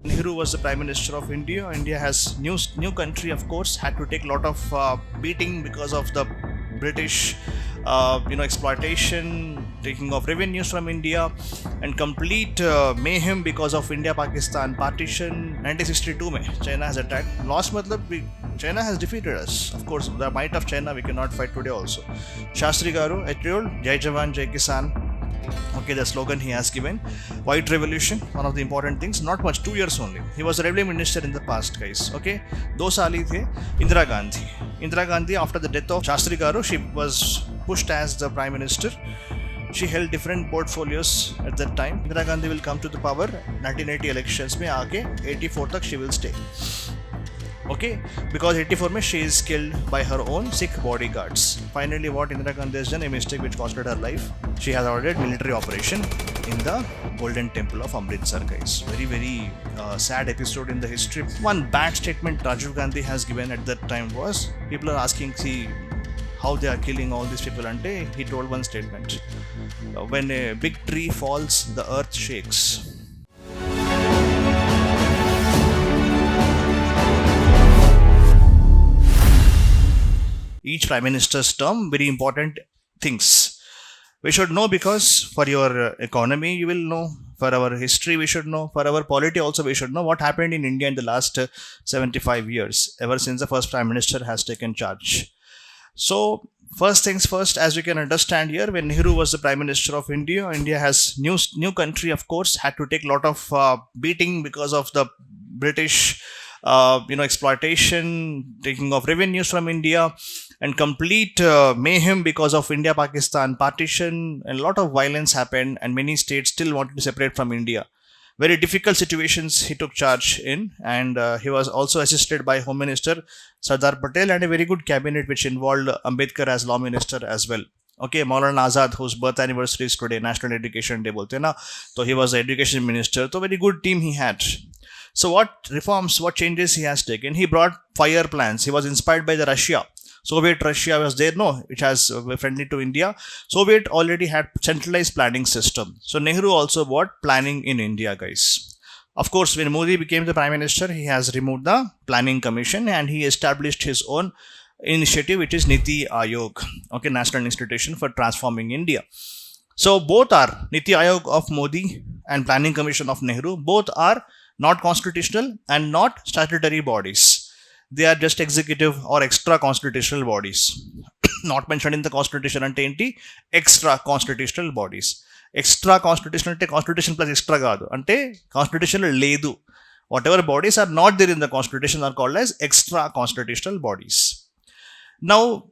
Nehru was the Prime Minister of India. India has new country, of course, had to take a lot of beating because of the British, exploitation, taking of revenues from India, and complete mayhem because of India-Pakistan partition. 1962 mein China has attacked. Lost matlab China has defeated us. Of course, the might of China we cannot fight today also. Shastri Garu, I told, Jai Jawan, Jai Kisan. Okay, the slogan he has given. White Revolution, one of the important things. Not much, 2 years only. He was a revenue minister in the past, guys. Okay, do saali the. Indira Gandhi. Indira Gandhi, after the death of Shastri Garu, she was pushed as the prime minister. She held different portfolios at that time. Indira Gandhi will come to the power. 1980 elections में आके 84 तक she will stay. Okay, because 84 mein she is killed by her own Sikh bodyguards. Finally, what Indira Gandhi has done, a mistake which costed her life. She has ordered military operation in the Golden Temple of Amritsar, guys. Very sad episode in the history. One bad statement Rajiv Gandhi has given at that time was, people are asking, see, how they are killing all these people, and he told one statement: when a big tree falls, the earth shakes. Each prime minister's term, very important things we should know, because for your economy you will know, for our history we should know, for our polity also we should know what happened in India in the last 75 years, ever since the first prime minister has taken charge. So first things first, as we can understand here, when Nehru was the prime minister of India, India has new country, of course, had to take a lot of beating because of the British exploitation, taking of revenues from India, and complete mayhem because of India-Pakistan partition, and a lot of violence happened, and many states still wanted to separate from India. Very difficult situations he took charge in, and he was also assisted by Home Minister Sardar Patel and a very good cabinet which involved Ambedkar as law minister as well. Okay, Maulana Azad, whose birth anniversary is today, National Education Day bolte na, so he was the education minister. So very good team he had. So what reforms, what changes he has taken? He brought fire plans. He was inspired by the Russia. Soviet Russia was there, no, which has friendly to India. Soviet already had centralized planning system. So Nehru also brought planning in India, guys. Of course, when Modi became the prime minister, he has removed the planning commission and he established his own initiative, which is Niti Ayog, okay, National Institution for Transforming India. So both are Niti Ayog of Modi and Planning Commission of Nehru. Both are not constitutional and not statutory bodies. They are just executive or extra constitutional bodies. Not mentioned in the constitution ante extra constitutional bodies. Extra constitutional ante constitution plus extra gaadu ante constitutional ledu. Whatever bodies are not there in the constitution are called as extra constitutional bodies. Now,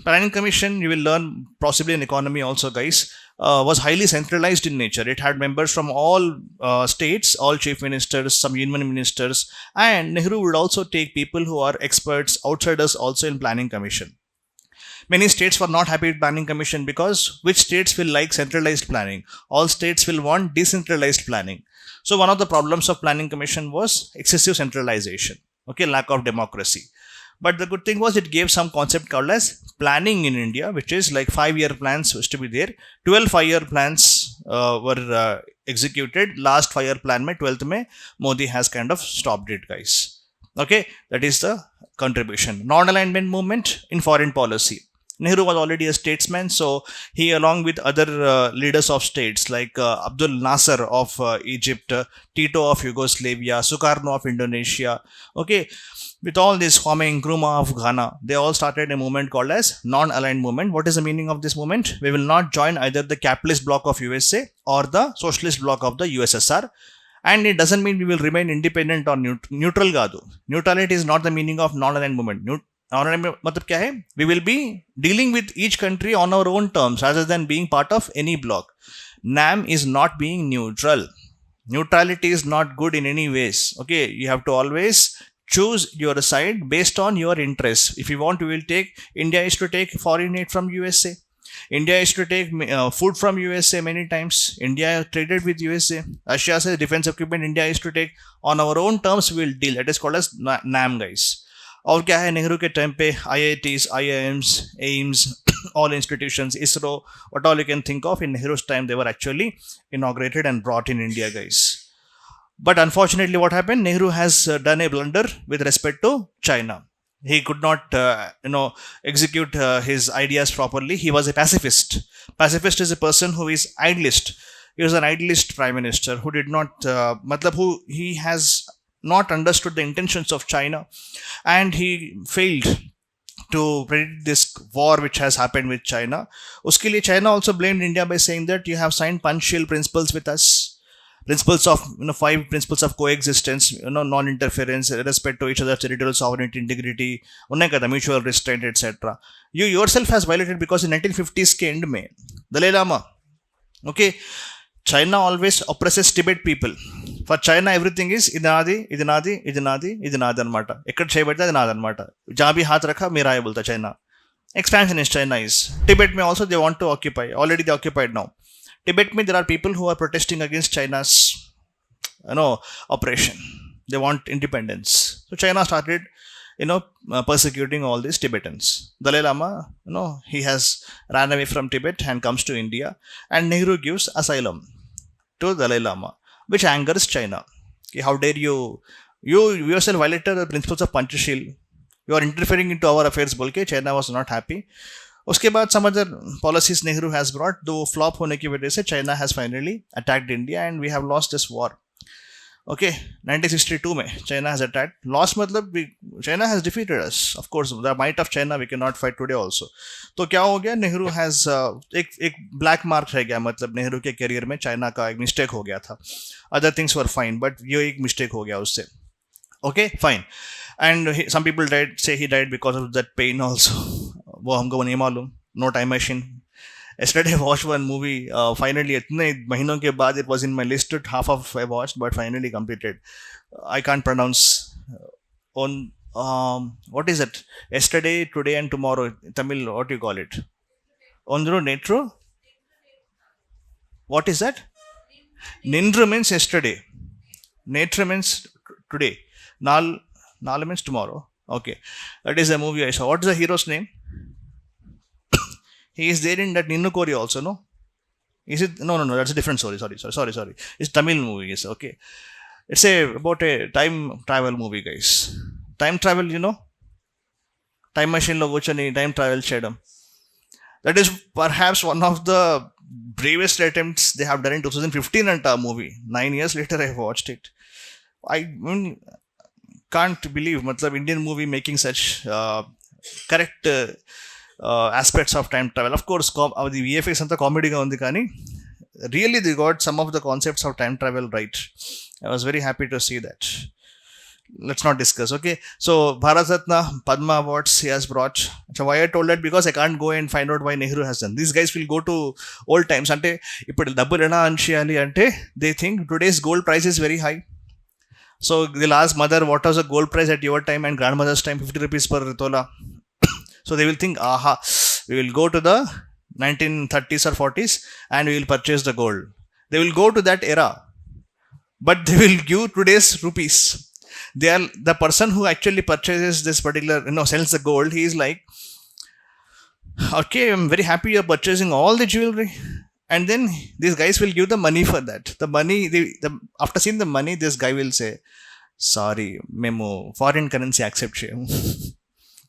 Planning Commission, you will learn possibly in economy also, guys, was highly centralized in nature. It had members from all states, all chief ministers, some union ministers, and Nehru would also take people who are experts, outsiders also in Planning Commission. Many states were not happy with Planning Commission because which states will like centralized planning? All states will want decentralized planning. So one of the problems of Planning Commission was excessive centralization, okay, lack of democracy. But the good thing was it gave some concept called as planning in India, which is like 5-year plans was to be there. 12 5-year plans were executed. Last 5-year plan mein 12th mein Modi has kind of stopped it, guys. Okay, that is the contribution. Non-alignment movement in foreign policy. Nehru was already a statesman, so he, along with other leaders of states like Abdul Nasser of Egypt, Tito of Yugoslavia, Sukarno of Indonesia, okay, with all this Kwame Nkrumah of Ghana, they all started a movement called as non-aligned movement. What is the meaning of this movement? We will not join either the capitalist bloc of USA or the socialist bloc of the USSR. And it doesn't mean we will remain independent or neutral. Gadu. Neutrality is not the meaning of non-aligned movement. We will be dealing with each country on our own terms rather than being part of any bloc. NAM is not being neutral. Neutrality is not good in any ways. Okay, you have to always choose your side based on your interests. If you want, we will take, India is to take foreign aid from USA. India is to take food from USA many times. India traded with USA. Russia says defense equipment India is to take. On our own terms, we will deal. That is called as NAM, guys. और क्या है, नेहरू के time पे IITs, IIMs, AIMS, all institutions, ISRO, what all you can think of in Nehru's time, they were actually inaugurated and brought in India, guys. But unfortunately, what happened? Nehru has done a blunder with respect to China. He could not, execute his ideas properly. He was a pacifist. Pacifist is a person who is idealist. He was an idealist prime minister who did not, who he has not understood the intentions of China, and he failed to predict this war which has happened with China. Uske liye China also blamed India by saying that you have signed Panchsheel principles with us. Principles of, 5 principles of coexistence, non-interference, respect to each other's territorial sovereignty, integrity, mutual restraint, etc. You yourself has violated, because in 1950s ke end mein, Dalai Lama, okay, China always oppresses Tibet people. For China, everything is idinadi anamata. Ekkada cheyabadte adi naadi anamata. Jahan bhi haath rakha mera hai bolta China. Expansionist China is. Tibet mein also they want to occupy. Already they occupied now. Tibet mein there are people who are protesting against China's, oppression. They want independence. So China started, persecuting all these Tibetans. Dalai Lama, he has ran away from Tibet and comes to India, and Nehru gives asylum to Dalai Lama, which angers China. Okay, how dare you yourself violated the principles of Panchashil. You are interfering into our affairs. Bolke China was not happy. उसके बाद some other policies Nehru has brought, though flop होने की वजह से China has finally attacked India and we have lost this war. Okay, 1962 में China has attacked. Lost मतलब China has defeated us. Of course, the might of China we cannot fight today also. तो क्या हो गया? Nehru has एक black mark रह गया, मतलब नेहरू के करियर में China का एक mistake हो गया था. Other things were fine, but ये एक mistake हो गया उससे. Okay, fine. And some people say he died because of that pain also. वो हमको नहीं मालूम. No time machine. Yesterday I watched one movie. Finally, इतने महीनों के बाद it was in my list. Half of I watched, but finally completed. I can't pronounce. On what is it? Yesterday, today, and tomorrow. Tamil. What do you call it? Ondro Netro. What is that? Nindru means yesterday. Netra means today. Nal means tomorrow. Okay, that is a movie I saw. What is the hero's name? He is there in that Ninnu Kori also, no? Is it? No, that's a different story. Sorry. It's Tamil movie, yes, okay. It's about a time travel movie, guys. Time travel, time machine lo kuchoni time travel cheyadam. That is perhaps one of the bravest attempts they have done in 2015 and a movie. 9 years later, I watched it. I can't believe, Indian movie making such correct aspects of time travel. Of course, the VFX and the comedy ga undi kani really they got some of the concepts of time travel right. I was very happy to see that. Let's not discuss. Okay, so Bhārata Padma Awards he has brought. So why I told that? Because I can't go and find out why Nehru has done. These guys will go to old times. Ante ippudu double ena anshiyali ante they think today's gold price is very high. So they'll ask mother, what was the gold price at your time, and grandmother's time, 50 rupees per tola. So they will think, we will go to the 1930s or 40s and we will purchase the gold. They will go to that era, but they will give today's rupees. They are the person who actually purchases this particular, sells the gold. He is like, okay, I'm very happy you're purchasing all the jewelry. And then these guys will give the money for that. The money, after seeing the money, this guy will say, sorry, memo, foreign currency accept cheyam.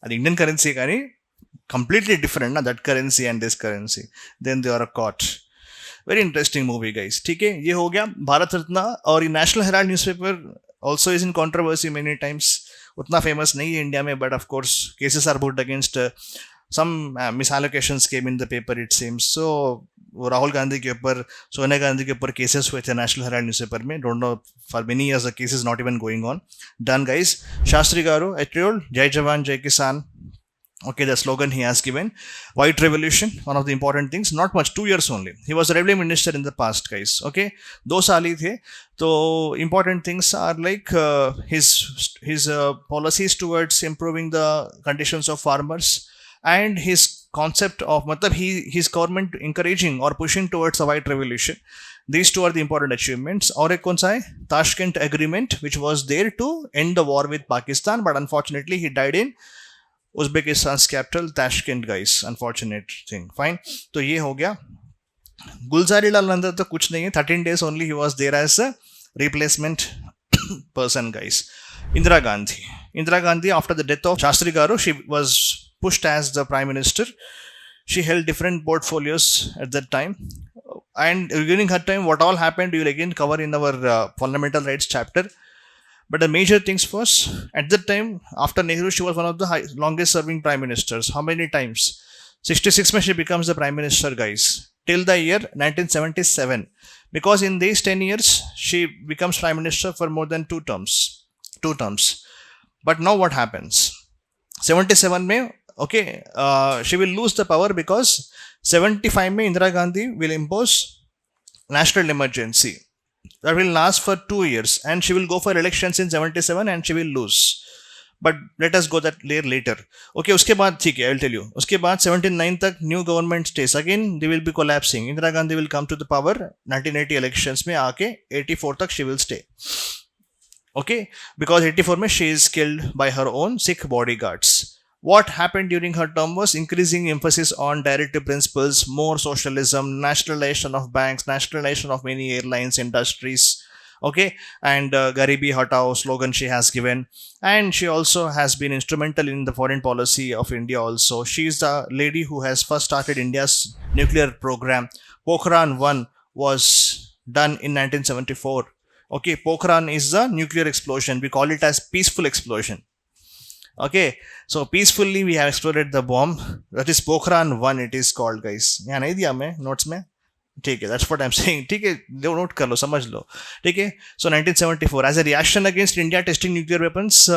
The Indian currency kani completely different, that currency and this currency. Then they are caught. Very interesting movie, guys. ठीक है, ये हो गया भारत रत्न. और National Herald newspaper also is in controversy many times. उतना famous नहीं है India में, but of course cases are put against some misallocations came in the paper, it seems. So Rahul Gandhi के ऊपर, सोनिया गांधी के ऊपर केसेस हुए थे नेशनल हेराल्ड न्यूज़पेपर में. Don't know, for many years the case is not even going on. Done guys. Shastri garu, I told, जय जवान जय किसान. Okay, the slogan he has given. White Revolution, one of the important things. Not much, 2 years only. He was a railway minister in the past, guys. Okay, 2 साल ही थे. So important things are like his policies towards improving the conditions of farmers, and his concept of his government encouraging or pushing towards a white revolution. These two are the important achievements. और एक कौन सा है? Tashkent Agreement, which was there to end the war with Pakistan, but unfortunately he died in Uzbekistan's capital Tashkent, guys. Unfortunate thing. Fine. तो ये हो गया. गुलजारी लाल नंदा तो कुछ नहीं है. 13 days only he was there as a replacement person, guys. Indira Gandhi. Indira Gandhi, after the death of Shastri Garu, she was pushed as the Prime Minister. She held different portfolios at that time. And during her time, what all happened, we will again cover in our fundamental rights chapter. But the major things was, at that time, after Nehru, she was one of the longest serving prime ministers. How many times? 66 mein she becomes the prime minister, guys. Till the year 1977. Because in these 10 years, she becomes prime minister for more than two terms. But now what happens? 77 mein, okay, she will lose the power because 75 mein Indira Gandhi will impose national emergency. That will last for 2 years, and she will go for elections in 77 and she will lose. But let us go that later. Okay, uske baad, theek hai, I will tell you. Uske baad 79 tak new government stays. Again, they will be collapsing. Indira Gandhi will come to the power. 1980 elections mein aake 84 tak she will stay. Okay, because 84 mein she is killed by her own Sikh bodyguards. What happened during her term was increasing emphasis on directive principles, more socialism, nationalization of banks, nationalization of many airlines, industries. Okay, and Garibi Hatao slogan she has given, and she also has been instrumental in the foreign policy of India also. She is the lady who has first started India's nuclear program. Pokhran 1 was done in 1974. Okay, Pokhran is the nuclear explosion. We call it as peaceful explosion. Okay, so peacefully we have exploded the bomb. That is Pokhran 1 it is called, guys. यहाँ नहीं दिया मैं notes में. ठीक है, that's what I'm saying. ठीक है, note कर लो, समझ लो. ठीक है, so 1974, as a reaction against India testing nuclear weapons,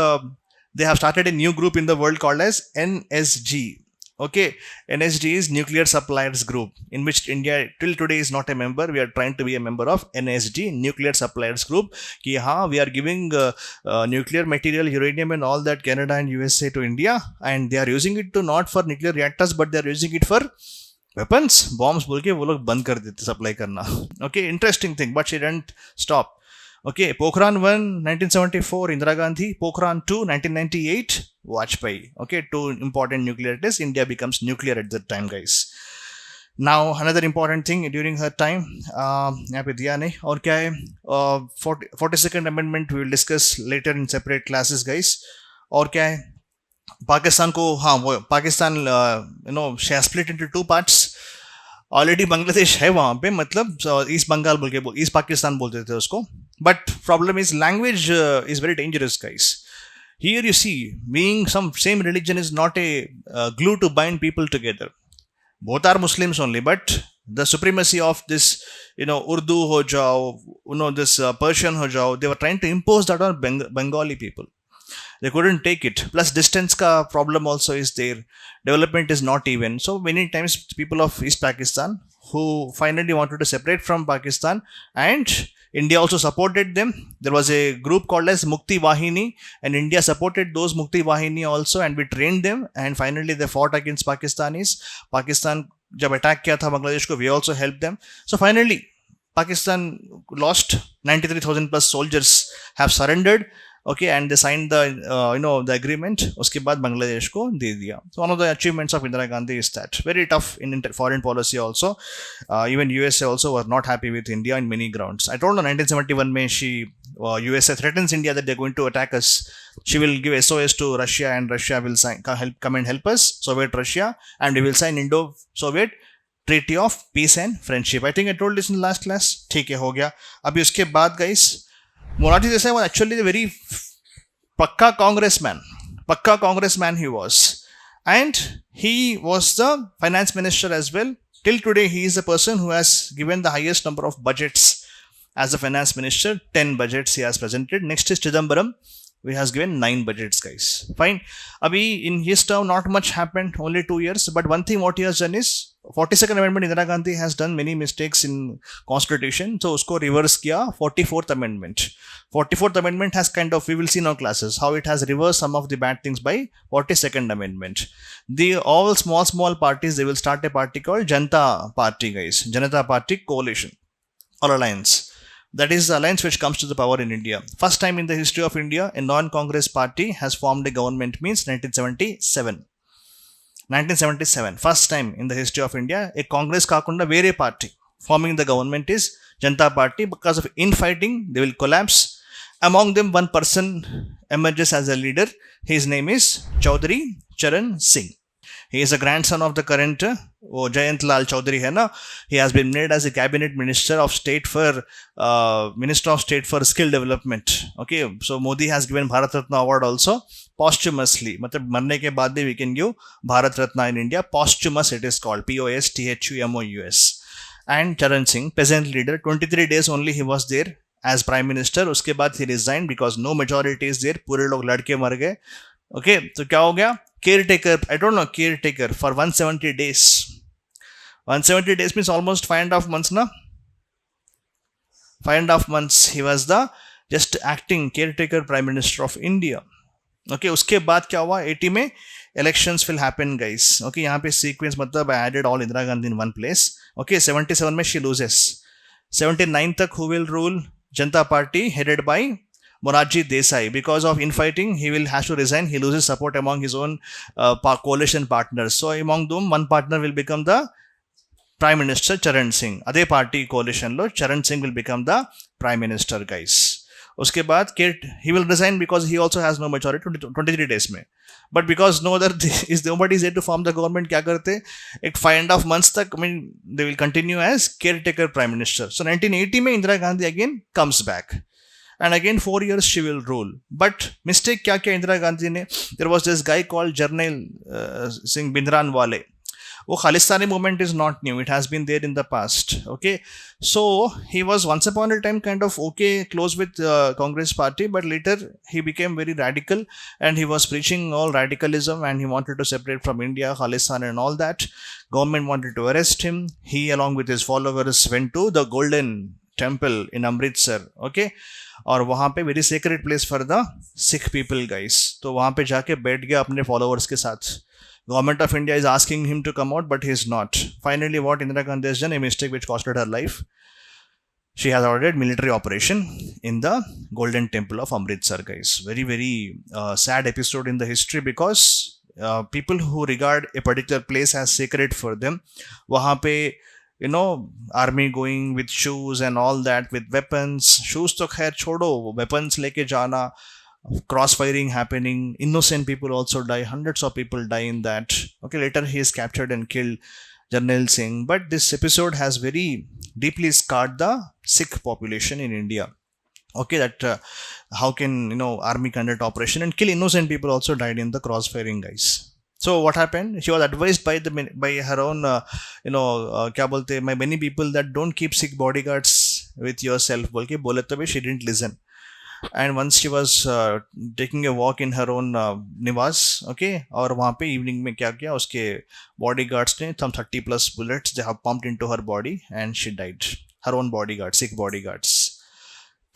they have started a new group in the world called as NSG. Okay, NSG is Nuclear Suppliers Group, in which India till today is not a member. We are trying to be a member of NSG, Nuclear Suppliers Group. Ki haan, we are giving nuclear material, uranium and all that, Canada and USA to India, and they are using it to not for nuclear reactors, but they are using it for weapons, bombs बोल के वो लोग बंद कर देते supply करना. Okay, interesting thing, but she didn't stop. Okay, Pokhran 1, 1974, Indira Gandhi. Pokhran 2, 1998, Vajpayee. Okay, two important nuclear tests. India becomes nuclear at that time, guys. Now, another important thing during her time, यहाँ पे दिया नहीं, और क्या है, 42nd Amendment we will discuss later in separate classes, guys. और क्या है, पाकिस्तान को, हाँ वो Pakistan, she has split into two parts. Already Bangladesh है वहाँ पे, मतलब ईस्ट बंगाल बोल के ईस्ट पाकिस्तान बोलते थे उसको. But problem is language is very dangerous, guys. Here you see, being some same religion is not a glue to bind people together. Both are Muslims only, but the supremacy of this, Urdu ho jao, this Persian ho jao, they were trying to impose that on Bengali people. They couldn't take it. Plus distance ka problem also is there. Development is not even. So many times people of East Pakistan who finally wanted to separate from Pakistan, and India also supported them. There was a group called as Mukti Wahini, and India supported those Mukti Wahini also, and we trained them, and finally they fought against Pakistanis. Pakistan jab attack kiya tha Bangladesh ko, we also helped them. So finally Pakistan lost. 93,000 plus soldiers have surrendered. Okay, and they signed the the agreement. उसके बाद बांग्लादेश को दे दिया. So one of the achievements of Indira Gandhi is that very tough in foreign policy also. Even USA also were not happy with India in many grounds. I told her 1971 में USA threatens India that they're going to attack us. She will give SOS to Russia, and Russia will come and help us, Soviet Russia, and we will sign Indo-Soviet Treaty of Peace and Friendship. I think I told this in the last class. ठीक है, हो गया. अभी उसके बाद, guys, Morarji Desai was actually a very pakka congressman he was, and he was the finance minister as well. Till today he is the person who has given the highest number of budgets as the finance minister. 10 budgets he has presented. Next is Chidambaram, who has given 9 budgets, guys. Fine. Abhi in his term not much happened, only 2 years, but one thing what he has done is 42nd Amendment. Indira Gandhi has done many mistakes in constitution, so usko reverse kiya. 44th Amendment. 44th Amendment has kind of, we will see in our classes how it has reversed some of the bad things by 42nd Amendment. All small parties, they will start a party called Janata Party, guys. Janata Party coalition or alliance. That is the alliance which comes to the power in India. First time in the history of India, a non-Congress party has formed a government, means 1977. 1977, first time in the history of India, a Congress kakunda vere party forming the government is Janata Party. Because of infighting, they will collapse. Among them, one person emerges as a leader. His name is Chaudhary Charan Singh. He is a grandson of the current Jayant Lal Chaudhary hai na. He has been made as a cabinet minister of state for skill development. Okay, so Modi has given Bharat Ratna award also posthumously. मतलब मरने के बाद भी we can give Bharat Ratna in India. Posthumous it is called, POSTHUMOUS. And Charan Singh, peasant leader, 23 days only he was there as prime minister. उसके बाद he resigned because no majority is there. पूरे लोग लड़के मर गए. Okay, तो क्या हो गया? Caretaker, I don't know, caretaker for 170 days. 170 days means almost 5.5 months, na? 5.5 months he was the just acting caretaker prime minister of India. Okay, उसके बाद क्या हुआ? 80 में elections will happen, guys. Okay, यहाँ पे sequence मतलब I added all Indira Gandhi in one place. Okay, 77 में she loses. 79 तक who will rule? Janata Party headed by Morarji Desai. Because of infighting, he will have to resign. He loses support among his own coalition partners. So among them, one partner will become the Prime Minister Charan Singh. Adhe party coalition lo Charan Singh will become the Prime Minister, guys. Uske baad he will resign because he also has no majority 23 days mein. But because no other nobody is there to form the government, kya karte? Ek 5.5 months tak, I mean, they will continue as caretaker Prime Minister. So 1980 mein Indira Gandhi again comes back. And again 4 years she will rule. But mistake kya kiya Indira Gandhi ne? There was this guy called Jarnail Singh Bhindranwale. Oh, Khalistani movement is not new. It has been there in the past. Okay. So he was once upon a time kind of okay, close with Congress party, but later he became very radical and he was preaching all radicalism and he wanted to separate from India, Khalistan and all that. Government wanted to arrest him. He along with his followers went to the Golden Temple in Amritsar. Okay. और वहाँ पे very secret place for the Sikh people, guys. तो वहाँ पे जाके बैठ गया अपने फॉलोअर्स के साथ. Government of India is asking him to come out but he is not. Finally what Indira Gandhi has done, a mistake which costed her life. She has ordered military operation in the Golden Temple of Amritsar, guys. Very, very sad episode in the history because people who regard a particular place as sacred for them, वहाँ पे army going with shoes and all that, with weapons. Shoes to khair chodo, weapons leke jana, crossfiring happening, innocent people also die, hundreds of people die in that. Okay, later he is captured and killed, Jarnail Singh. But this episode has very deeply scarred the Sikh population in India. Okay, that how can army conduct operation and kill innocent people also died in the crossfiring, guys. So what happened? She was advised by her own, kya bolte, by many people that don't keep Sikh bodyguards with yourself. Bolke bole to bhi she didn't listen. And once she was taking a walk in her own nivas, okay, और वहाँ पे evening में क्या किया, उसके bodyguards ने some 30 plus bullets they have pumped into her body and she died. Her own bodyguards, Sikh bodyguards.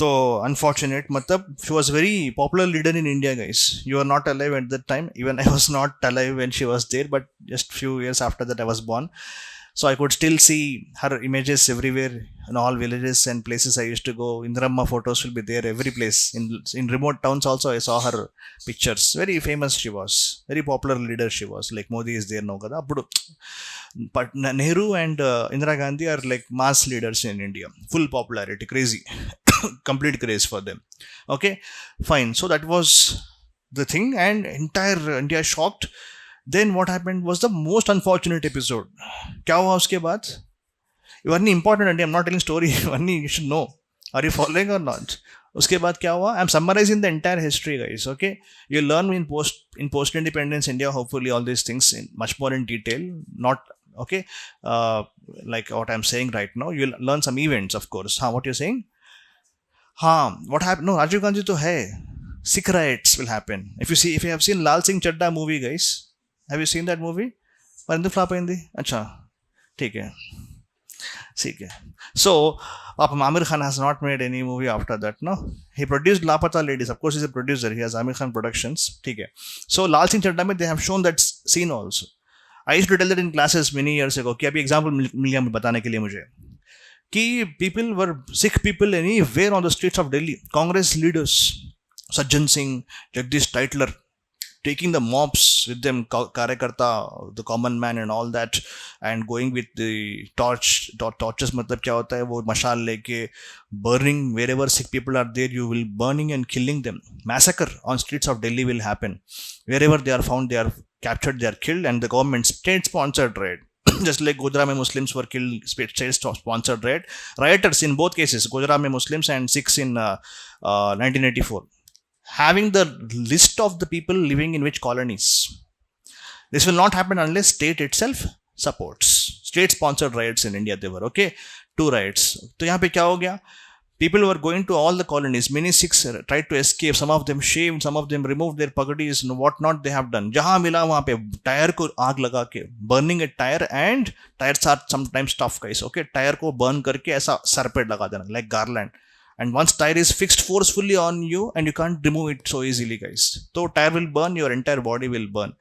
So unfortunate, matlab she was very popular leader in India, guys. You are not alive at that time. Even I was not alive when she was there, but just few years after that I was born. So I could still see her images everywhere in all villages and places I used to go. Indiramma photos will be there every place. In remote towns also I saw her pictures. Very famous she was. Very popular leader she was. Like Modi is there now kada. But Nehru and Indira Gandhi are like mass leaders in India. Full popularity, crazy. Complete craze for them. Okay, fine. So that was the thing and entire India shocked. Then what happened was the most unfortunate episode. Kya hua uske baad? You are important and I'm not telling story. You should know. Are you following or not? Uske baad kya hua? I'm summarizing the entire history, guys. Okay, you learn in post independence India hopefully all these things in much more in detail. Not okay, like what I'm saying right now. You'll learn some events, of course. What you're saying? What happened? No, Rajiv Gandhi to hai. Sikh riots will happen. If you have seen Lal Singh Chadda movie, guys, have you seen that movie? Parindu flop aindi? Acha, theek hai. So, Amir Khan has not made any movie after that, no? He produced Lapata Ladies. Of course, he's a producer. He has Amir Khan Productions. Theek hai. So, Lal Singh Chadda mein they have shown that scene also. I used to tell that in classes many years ago. कि अभी example मिल गया बताने के लिए मुझे. कि Sikh people anywhere on the streets of Delhi, Congress leaders, Sajjan Singh, Jagdish Titler, taking the mobs with them, karyakarta, the common man and all that, and going with the torches, matlab kya hota hai, wo mashal leke burning wherever sick people are there, you will burning and killing them. Massacre on streets of Delhi will happen. Wherever they are found, they are captured, they are killed, and the government state sponsored raid. Just like Gujarat mein Muslims were killed, state sponsored raid. Rioters in both cases, Gujarat mein Muslims and Sikhs in 1984. Having the list of the people living in which colonies. This will not happen unless state itself supports. State sponsored riots in India they were, okay? 2 riots. तो यहाँ पे क्या हो गया? People were going to all the colonies. Many Sikhs tried to escape. Some of them shaved, some of them removed their pagadis, what not they have done. जहाँ मिला वहाँ पे टायर को आग लगा के, burning a tire, and tires are sometimes tough guys, okay? Tyre को burn करके ऐसा सर पे लगा देना, like garland. And once tire is fixed forcefully on you, and you can't remove it so easily guys. So tire will burn, your entire body will burn.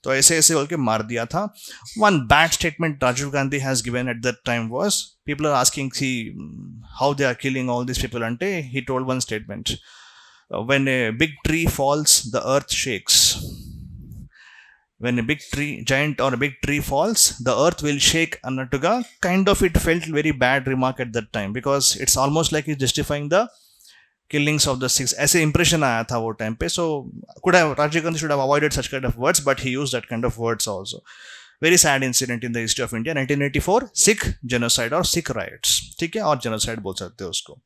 तो ऐसे ऐसे बोल के मार दिया था. One bad statement Rajiv Gandhi has given at that time was, people are asking, see, how they are killing all these people, ante he told one statement, when a big tree falls, the earth shakes. When a big tree, giant or a big tree falls, the earth will shake. Annatuga, kind of it felt very bad remark at that time, because it's almost like he's justifying the killings of the Sikhs. ऐसे impression आया था वो time पे. So Rajiv Gandhi should have avoided such kind of words, but he used that kind of words also. Very sad incident in the history of India. 1984 Sikh genocide or Sikh riots, ठीक है, और genocide बोल सकते हो उसको.